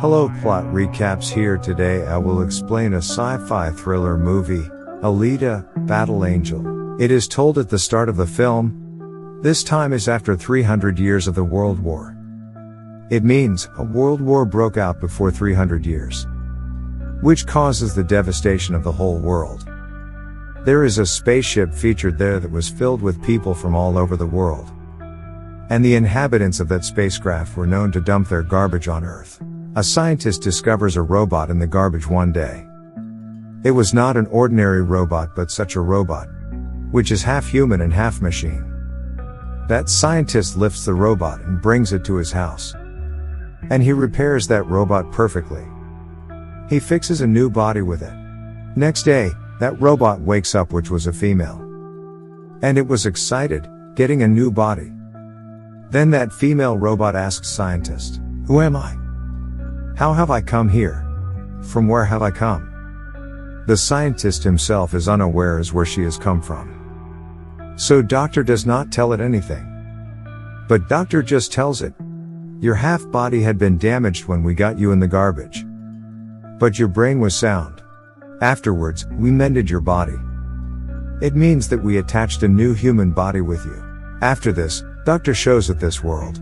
Hello, plot recaps here. Today I will explain a sci-fi thriller movie, Alita: Battle Angel. It is told at the start of the film. This time is after 300 years of the World War. It means a world war broke out before 300 years, which causes the devastation of the whole world. There is a spaceship featured there that was filled with people from all over the world, and the inhabitants of that spacecraft were known to dump their garbage on Earth. A scientist discovers a robot in the garbage one day. It was not an ordinary robot, but such a robot, which is half human and half machine. That scientist lifts the robot and brings it to his house, and he repairs that robot perfectly. He fixes a new body with it. Next day, that robot wakes up, which was a female, and it was excited, getting a new body. Then that female robot asks scientist, "Who am I? How have I come here? From where have I come?" The scientist himself is unaware as where she has come from. So doctor does not tell it anything. But doctor just tells it, "Your half body had been damaged when we got you in the garbage, but your brain was sound. Afterwards, we mended your body. It means that we attached a new human body with you." After this, doctor shows it this world.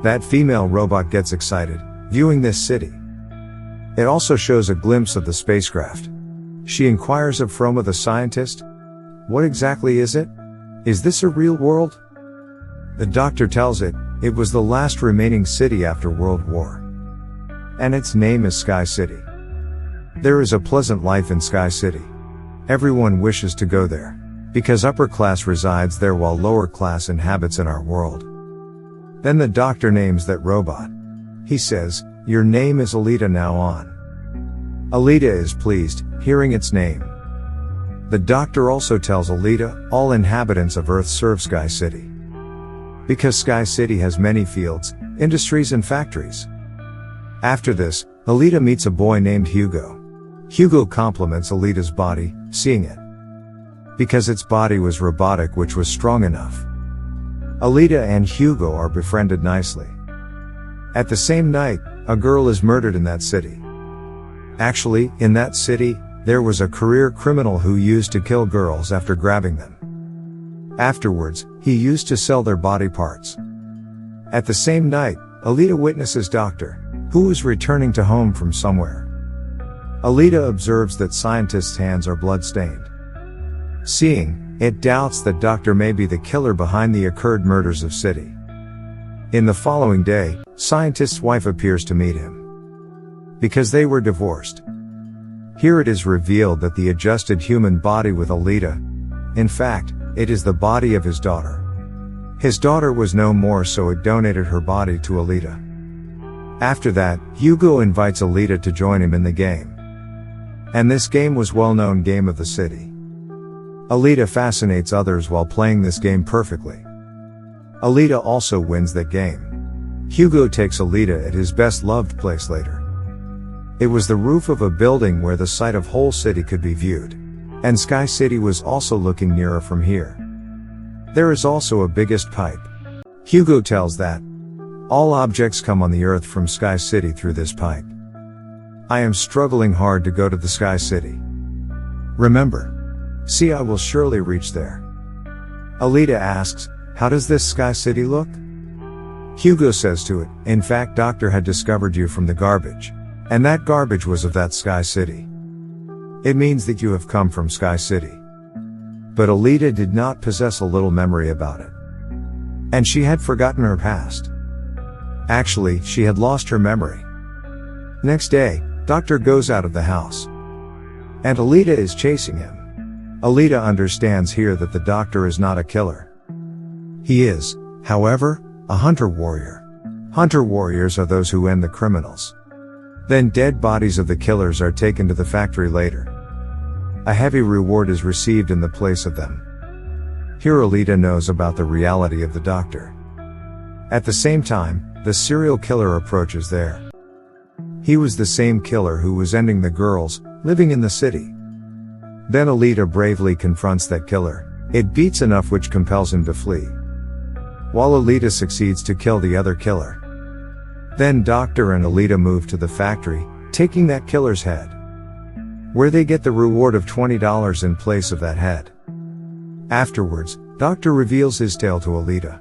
That female robot gets excited, viewing this city. It also shows a glimpse of the spacecraft. She inquires of Froma the scientist, "What exactly is it? Is this a real world?" The doctor tells it was the last remaining city after World War, and its name is Sky City. There is a pleasant life in Sky City. Everyone wishes to go there, because upper class resides there while lower class inhabits in our world. Then the doctor names that robot. He says, "Your name is Alita now on." Alita is pleased, hearing its name. The doctor also tells Alita, all inhabitants of Earth serve Sky City, because Sky City has many fields, industries and factories. After this, Alita meets a boy named Hugo. Hugo compliments Alita's body, seeing it, because its body was robotic, which was strong enough. Alita and Hugo are befriended nicely. At the same night, a girl is murdered in that city. Actually, in that city, there was a career criminal who used to kill girls after grabbing them. Afterwards, he used to sell their body parts. At the same night, Alita witnesses Doctor, who is returning to home from somewhere. Alita observes that scientist's hands are blood-stained. Seeing, it doubts that Doctor may be the killer behind the occurred murders of City. In the following day, scientist's wife appears to meet him, because they were divorced. Here it is revealed that the adjusted human body with Alita, in fact, it is the body of his daughter. His daughter was no more, so it donated her body to Alita. After that, Hugo invites Alita to join him in the game. And this game was well-known game of the city. Alita fascinates others while playing this game perfectly. Alita also wins that game. Hugo takes Alita at his best-loved place later. It was the roof of a building where the sight of whole city could be viewed. And Sky City was also looking nearer from here. There is also a biggest pipe. Hugo tells that all objects come on the Earth from Sky City through this pipe. I am struggling hard to go to the Sky City. Remember. See, I will surely reach there. Alita asks, "How does this Sky City look?" Hugo says to it, "In fact, Doctor had discovered you from the garbage. And that garbage was of that Sky City. It means that you have come from Sky City." But Alita did not possess a little memory about it. And she had forgotten her past. Actually, she had lost her memory. Next day, Doctor goes out of the house, and Alita is chasing him. Alita understands here that the doctor is not a killer. He is, however, a hunter warrior. Hunter warriors are those who end the criminals. Then dead bodies of the killers are taken to the factory later. A heavy reward is received in the place of them. Here Alita knows about the reality of the doctor. At the same time, the serial killer approaches there. He was the same killer who was ending the girls, living in the city. Then Alita bravely confronts that killer. It beats enough which compels him to flee, while Alita succeeds to kill the other killer. Then Doctor and Alita move to the factory, taking that killer's head, where they get the reward of $20 in place of that head. Afterwards, Doctor reveals his tale to Alita.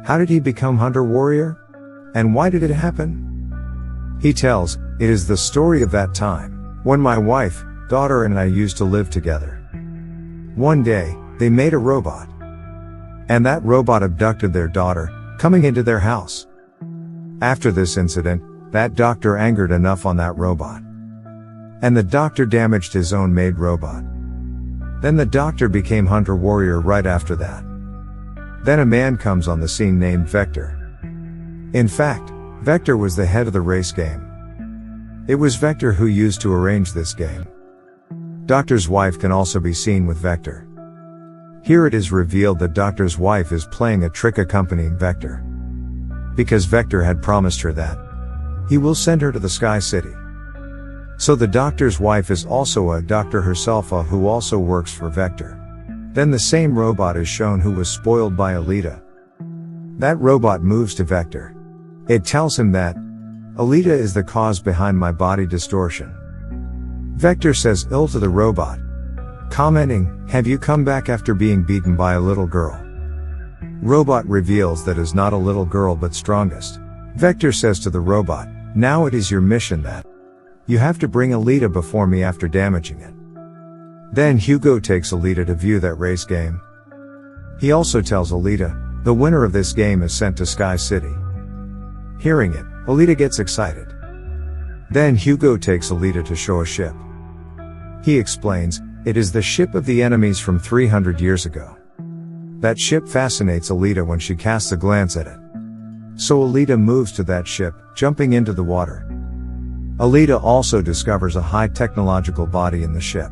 How did he become Hunter Warrior? And why did it happen? He tells, it is the story of that time, when my wife, daughter and I used to live together. One day, they made a robot. And that robot abducted their daughter, coming into their house. After this incident, that doctor angered enough on that robot. And the doctor damaged his own made robot. Then the doctor became Hunter Warrior right after that. Then a man comes on the scene named Vector. In fact, Vector was the head of the race game. It was Vector who used to arrange this game. Doctor's wife can also be seen with Vector. Here it is revealed that Doctor's wife is playing a trick accompanying Vector. Because Vector had promised her that he will send her to the Sky City. So the Doctor's wife is also a doctor herself who also works for Vector. Then the same robot is shown who was spoiled by Alita. That robot moves to Vector. It tells him that Alita is the cause behind my body distortion. Vector says ill to the robot, commenting, have you come back after being beaten by a little girl? Robot reveals that is not a little girl but strongest. Vector says to the robot, now it is your mission that you have to bring Alita before me after damaging it. Then Hugo takes Alita to view that race game. He also tells Alita, the winner of this game is sent to Sky City. Hearing it, Alita gets excited. Then Hugo takes Alita to show a ship. He explains, it is the ship of the enemies from 300 years ago. That ship fascinates Alita when she casts a glance at it. So Alita moves to that ship, jumping into the water. Alita also discovers a high technological body in the ship.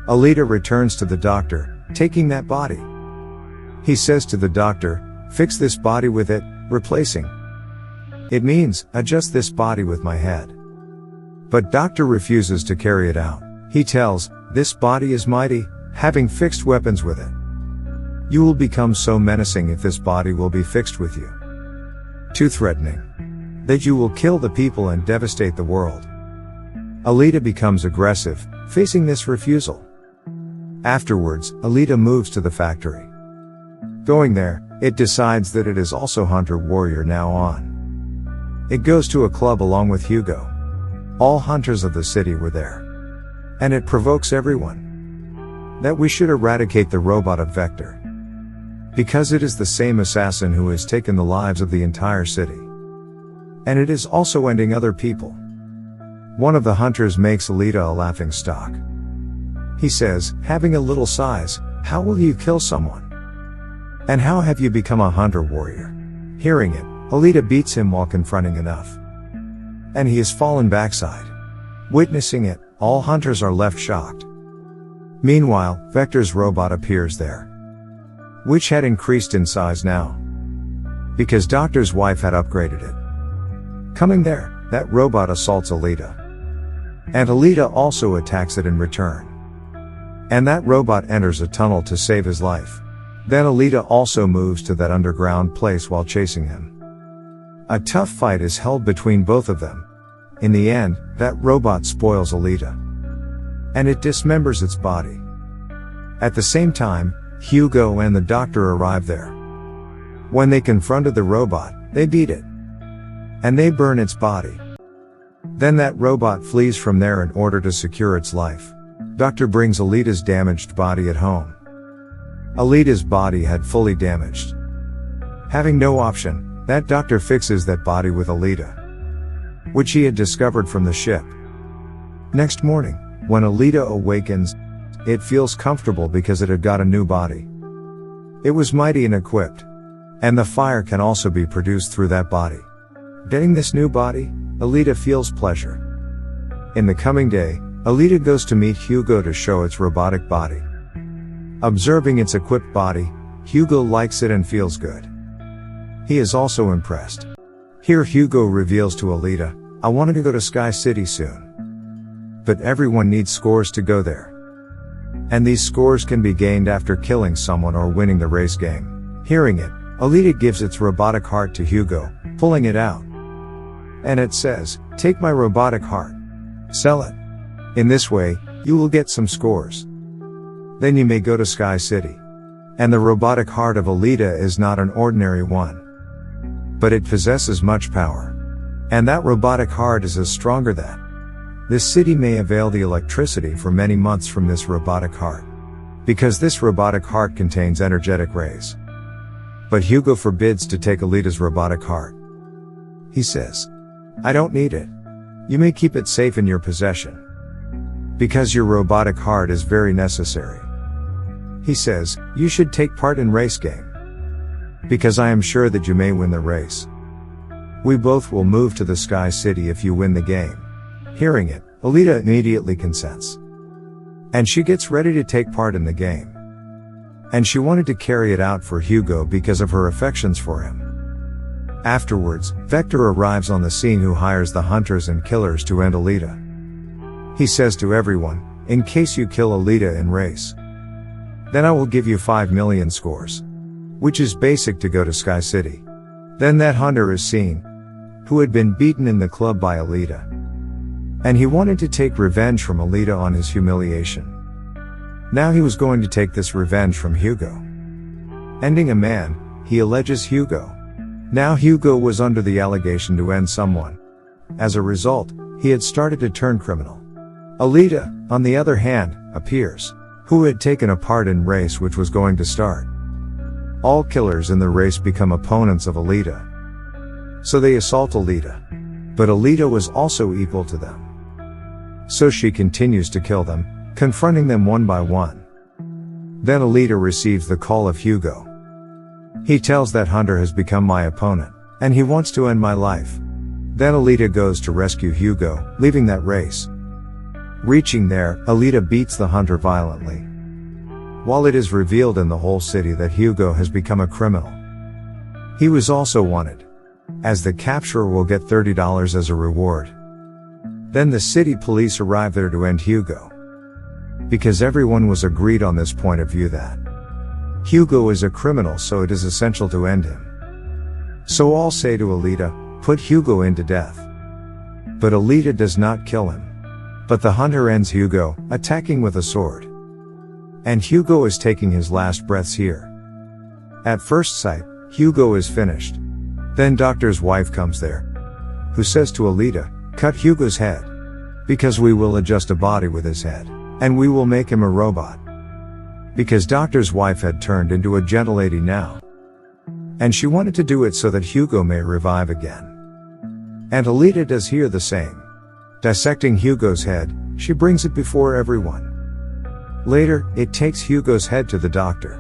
Alita returns to the doctor, taking that body. He says to the doctor, fix this body with it, replacing. It means, adjust this body with my head. But doctor refuses to carry it out. He tells, this body is mighty, having fixed weapons with it. You will become so menacing if this body will be fixed with you. Too threatening. That you will kill the people and devastate the world. Alita becomes aggressive, facing this refusal. Afterwards, Alita moves to the factory. Going there, it decides that it is also Hunter Warrior now on. It goes to a club along with Hugo. All hunters of the city were there. And it provokes everyone that we should eradicate the robot of Vector. Because it is the same assassin who has taken the lives of the entire city. And it is also ending other people. One of the hunters makes Alita a laughing stock. He says, having a little size, how will you kill someone? And how have you become a Hunter Warrior? Hearing it, Alita beats him while confronting Enough. And he is fallen backside. Witnessing it, all hunters are left shocked. Meanwhile, Vector's robot appears there, which had increased in size now, because Doctor's wife had upgraded it. Coming there, that robot assaults Alita. And Alita also attacks it in return. And that robot enters a tunnel to save his life. Then Alita also moves to that underground place while chasing him. A tough fight is held between both of them. In the end, that robot spoils Alita. And it dismembers its body. At the same time, Hugo and the doctor arrive there. When they confronted the robot, they beat it. And they burn its body. Then that robot flees from there in order to secure its life. Doctor brings Alita's damaged body at home. Alita's body had fully damaged. Having no option, that doctor fixes that body with Alita, which he had discovered from the ship. Next morning, when Alita awakens, it feels comfortable because it had got a new body. It was mighty and equipped. And the fire can also be produced through that body. Getting this new body, Alita feels pleasure. In the coming day, Alita goes to meet Hugo to show its robotic body. Observing its equipped body, Hugo likes it and feels good. He is also impressed. Here Hugo reveals to Alita, I wanted to go to Sky City soon. But everyone needs scores to go there. And these scores can be gained after killing someone or winning the race game. Hearing it, Alita gives its robotic heart to Hugo, pulling it out. and it says, "Take my robotic heart. Sell it. In this way, you will get some scores. Then you may go to Sky City." And the robotic heart of Alita is not an ordinary one, but it possesses much power. And that robotic heart is as stronger that this city may avail the electricity for many months from this robotic heart, because this robotic heart contains energetic rays. But Hugo forbids to take Alita's robotic heart. He says, "I don't need it. You may keep it safe in your possession, because your robotic heart is very necessary." He says, "You should take part in race game, because I am sure that you may win the race. We both will move to the Sky City if you win the game." Hearing it, Alita immediately consents. And she gets ready to take part in the game. And she wanted to carry it out for Hugo because of her affections for him. Afterwards, Vector arrives on the scene, who hires the hunters and killers to end Alita. He says to everyone, "In case you kill Alita in race, then I will give you 5 million scores, which is basic to go to Sky City." Then that hunter is seen, who had been beaten in the club by Alita. And he wanted to take revenge from Alita on his humiliation. Now he was going to take this revenge from Hugo. Ending a man, he alleges Hugo. Now Hugo was under the allegation to end someone. As a result, he had started to turn criminal. Alita, on the other hand, appears, who had taken a part in race which was going to start. All killers in the race become opponents of Alita. So they assault Alita. But Alita was also equal to them. So she continues to kill them, confronting them one by one. Then Alita receives the call of Hugo. He tells that hunter has become my opponent, and he wants to end my life. Then Alita goes to rescue Hugo, leaving that race. Reaching there, Alita beats the hunter violently, while it is revealed in the whole city that Hugo has become a criminal. He was also wanted, as the capturer will get $30 as a reward. Then the city police arrive there to end Hugo, because everyone was agreed on this point of view that Hugo is a criminal, so it is essential to end him. So all say to Alita, "Put Hugo into death." But Alita does not kill him. But the hunter ends Hugo, attacking with a sword. And Hugo is taking his last breaths here. At first sight, Hugo is finished. Then Doctor's wife comes there, who says to Alita, "Cut Hugo's head, because we will adjust a body with his head, and we will make him a robot." Because Doctor's wife had turned into a gentle lady now, and she wanted to do it so that Hugo may revive again. And Alita does here the same. Dissecting Hugo's head, she brings it before everyone. Later, it takes Hugo's head to the doctor,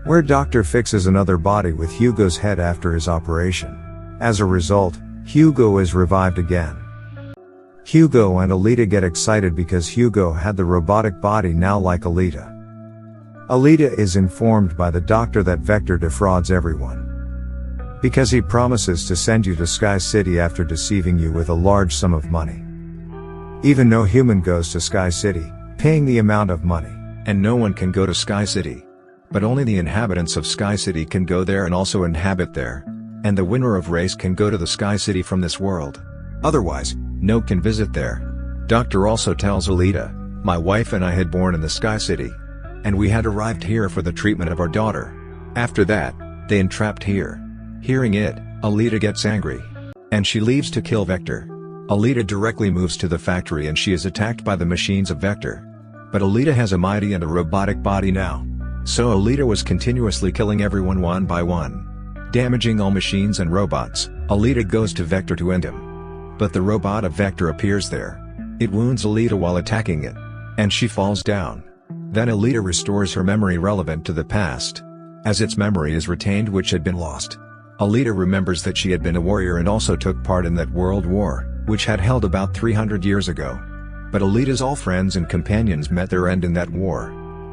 where Doctor fixes another body with Hugo's head after his operation. As a result, Hugo is revived again. Hugo and Alita get excited because Hugo had the robotic body now like Alita. Alita is informed by the doctor that Vector defrauds everyone, because he promises to send you to Sky City after deceiving you with a large sum of money. Even no human goes to Sky City, paying the amount of money. And no one can go to Sky City. But only the inhabitants of Sky City can go there and also inhabit there. And the winner of race can go to the Sky City from this world. Otherwise, no can visit there. Doctor also tells Alita, "My wife and I had born in the Sky City. And we had arrived here for the treatment of our daughter. After that, they entrapped here." Hearing it, Alita gets angry. And she leaves to kill Vector. Alita directly moves to the factory and she is attacked by the machines of Vector. But Alita has a mighty and a robotic body now. So Alita was continuously killing everyone one by one, damaging all machines and robots. Alita goes to Vector to end him. But the robot of Vector appears there. It wounds Alita while attacking it, and she falls down. Then Alita restores her memory relevant to the past, as its memory is retained which had been lost. Alita remembers that she had been a warrior and also took part in that world war, which had held about 300 years ago. But Alita's all friends and companions met their end in that war.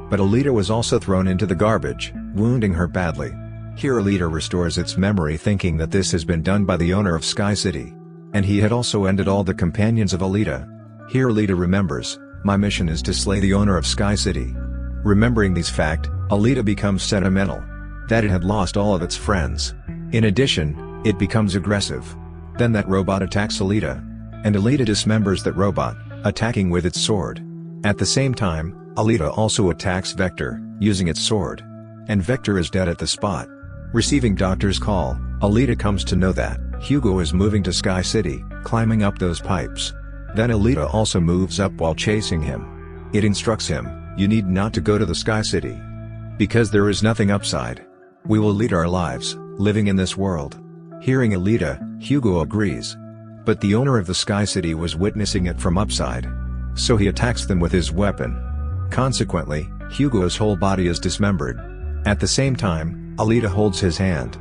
But Alita was also thrown into the garbage, wounding her badly. Here Alita restores its memory thinking that this has been done by the owner of Sky City. And he had also ended all the companions of Alita. Here Alita remembers, "My mission is to slay the owner of Sky City." Remembering these facts, Alita becomes sentimental, that it had lost all of its friends. In addition, it becomes aggressive. Then that robot attacks Alita. And Alita dismembers that robot, attacking with its sword. At the same time, Alita also attacks Vector, using its sword. And Vector is dead at the spot. Receiving doctor's call, Alita comes to know that Hugo is moving to Sky City, climbing up those pipes. Then Alita also moves up while chasing him. It instructs him, "You need not to go to the Sky City. Because there is nothing upside. We will lead our lives, living in this world." Hearing Alita, Hugo agrees. But the owner of the Sky City was witnessing it from upside. So he attacks them with his weapon. Consequently, Hugo's whole body is dismembered. At the same time, Alita holds his hand.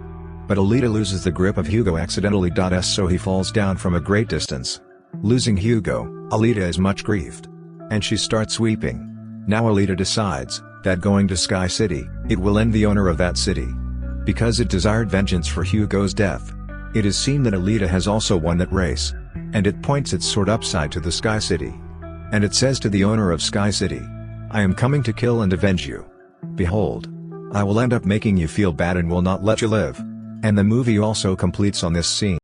But Alita loses the grip of Hugo accidentally. So he falls down from a great distance. Losing Hugo, Alita is much grieved. And she starts weeping. Now Alita decides that going to Sky City, it will end the owner of that city. Because it desired vengeance for Hugo's death. It is seen that Alita has also won that race. And it points its sword upside to the Sky City. And it says to the owner of Sky City, "I am coming to kill and avenge you. Behold. I will end up making you feel bad and will not let you live." And the movie also completes on this scene.